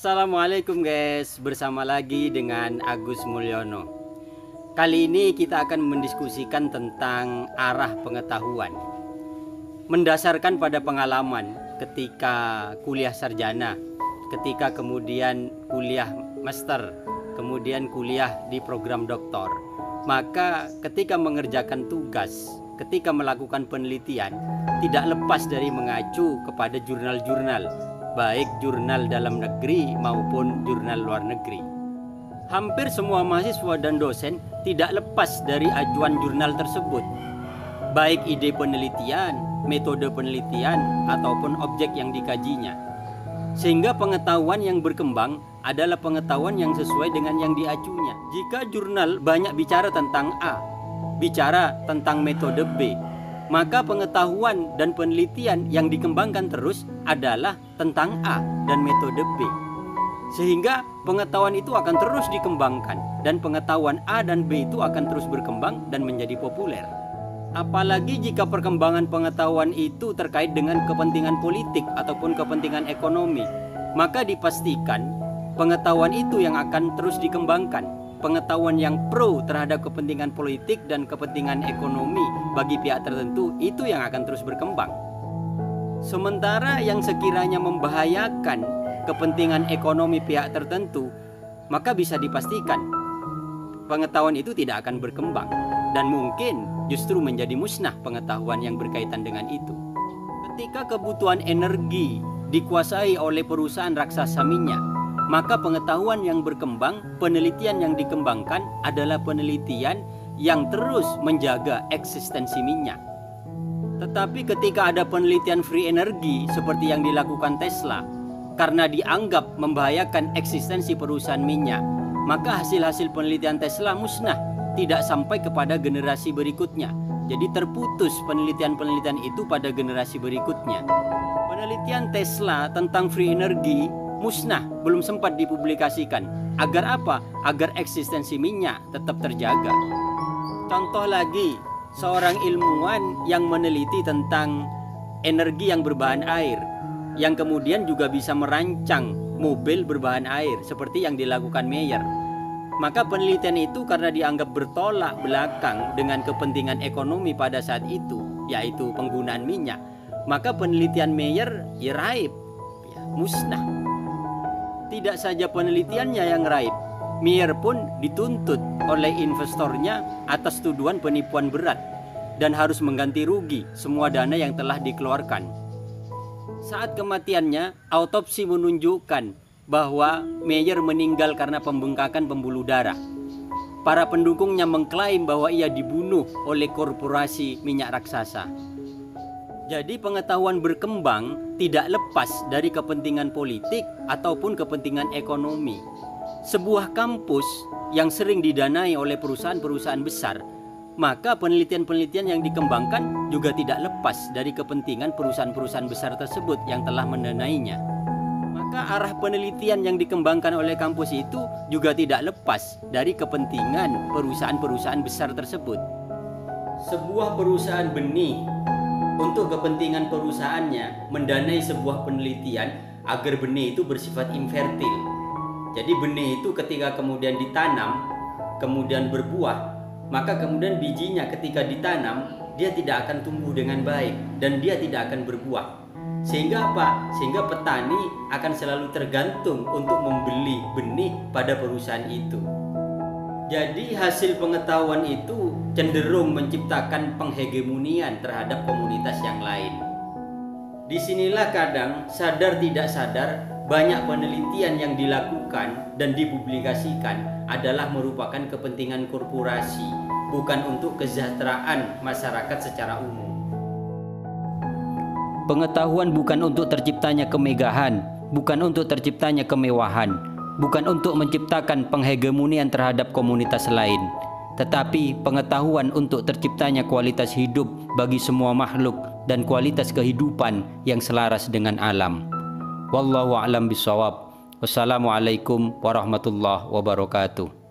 Assalamualaikum guys, bersama lagi dengan Agus Mulyono. Kali ini kita akan mendiskusikan tentang arah pengetahuan mendasarkan pada pengalaman ketika kuliah sarjana, ketika kemudian kuliah master, kemudian kuliah di program doktor. Maka ketika mengerjakan tugas, ketika melakukan penelitian, tidak lepas dari mengacu kepada jurnal-jurnal, baik jurnal dalam negeri maupun jurnal luar negeri. Hampir semua mahasiswa dan dosen tidak lepas dari ajuan jurnal tersebut, baik ide penelitian, metode penelitian, ataupun objek yang dikajinya. Sehingga pengetahuan yang berkembang adalah pengetahuan yang sesuai dengan yang diacunya. Jika jurnal banyak bicara tentang A, bicara tentang metode B, maka pengetahuan dan penelitian yang dikembangkan terus adalah tentang A dan metode B. Sehingga pengetahuan itu akan terus dikembangkan, dan pengetahuan A dan B itu akan terus berkembang dan menjadi populer. Apalagi jika perkembangan pengetahuan itu terkait dengan kepentingan politik ataupun kepentingan ekonomi, maka dipastikan pengetahuan itu yang akan terus dikembangkan. Pengetahuan yang pro terhadap kepentingan politik dan kepentingan ekonomi bagi pihak tertentu itu yang akan terus berkembang. Sementara yang sekiranya membahayakan kepentingan ekonomi pihak tertentu, maka bisa dipastikan pengetahuan itu tidak akan berkembang dan mungkin justru menjadi musnah pengetahuan yang berkaitan dengan itu. Ketika kebutuhan energi dikuasai oleh perusahaan raksasa minyak, maka pengetahuan yang berkembang, penelitian yang dikembangkan adalah penelitian yang terus menjaga eksistensi minyak. Tetapi ketika ada penelitian free energy seperti yang dilakukan Tesla, karena dianggap membahayakan eksistensi perusahaan minyak, maka hasil-hasil penelitian Tesla musnah, tidak sampai kepada generasi berikutnya. Jadi terputus penelitian-penelitian itu pada generasi berikutnya. Penelitian Tesla tentang free energy musnah, belum sempat dipublikasikan. Agar apa? Agar eksistensi minyak tetap terjaga. Contoh lagi, seorang ilmuwan yang meneliti tentang energi yang berbahan air, yang kemudian juga bisa merancang mobil berbahan air seperti yang dilakukan Mayer. Maka penelitian itu karena dianggap bertolak belakang dengan kepentingan ekonomi pada saat itu, yaitu penggunaan minyak, maka penelitian Mayer raib, musnah. Tidak saja penelitiannya yang raib, Mayer pun dituntut oleh investornya atas tuduhan penipuan berat dan harus mengganti rugi semua dana yang telah dikeluarkan. Saat kematiannya, autopsi menunjukkan bahwa Mayer meninggal karena pembengkakan pembuluh darah. Para pendukungnya mengklaim bahwa ia dibunuh oleh korporasi minyak raksasa. Jadi pengetahuan berkembang tidak lepas dari kepentingan politik ataupun kepentingan ekonomi. Sebuah kampus yang sering didanai oleh perusahaan-perusahaan besar, maka penelitian-penelitian yang dikembangkan juga tidak lepas dari kepentingan perusahaan-perusahaan besar tersebut yang telah mendanainya. Maka arah penelitian yang dikembangkan oleh kampus itu juga tidak lepas dari kepentingan perusahaan-perusahaan besar tersebut. Sebuah perusahaan benih untuk kepentingan perusahaannya mendanai sebuah penelitian agar benih itu bersifat infertil. Jadi benih itu ketika kemudian ditanam, kemudian berbuah, maka kemudian bijinya ketika ditanam, dia tidak akan tumbuh dengan baik dan dia tidak akan berbuah. Sehingga apa? Sehingga petani akan selalu tergantung untuk membeli benih pada perusahaan itu. Jadi hasil pengetahuan itu cenderung menciptakan penghegemonian terhadap komunitas yang lain. Disinilah kadang sadar tidak sadar banyak penelitian yang dilakukan dan dipublikasikan adalah merupakan kepentingan korporasi, bukan untuk kesejahteraan masyarakat secara umum. Pengetahuan bukan untuk terciptanya kemegahan, bukan untuk terciptanya kemewahan, bukan untuk menciptakan penghegemonian terhadap komunitas lain, tetapi pengetahuan untuk terciptanya kualitas hidup bagi semua makhluk dan kualitas kehidupan yang selaras dengan alam. Wallahu a'lam bishawab. Wassalamualaikum warahmatullahi wabarakatuh.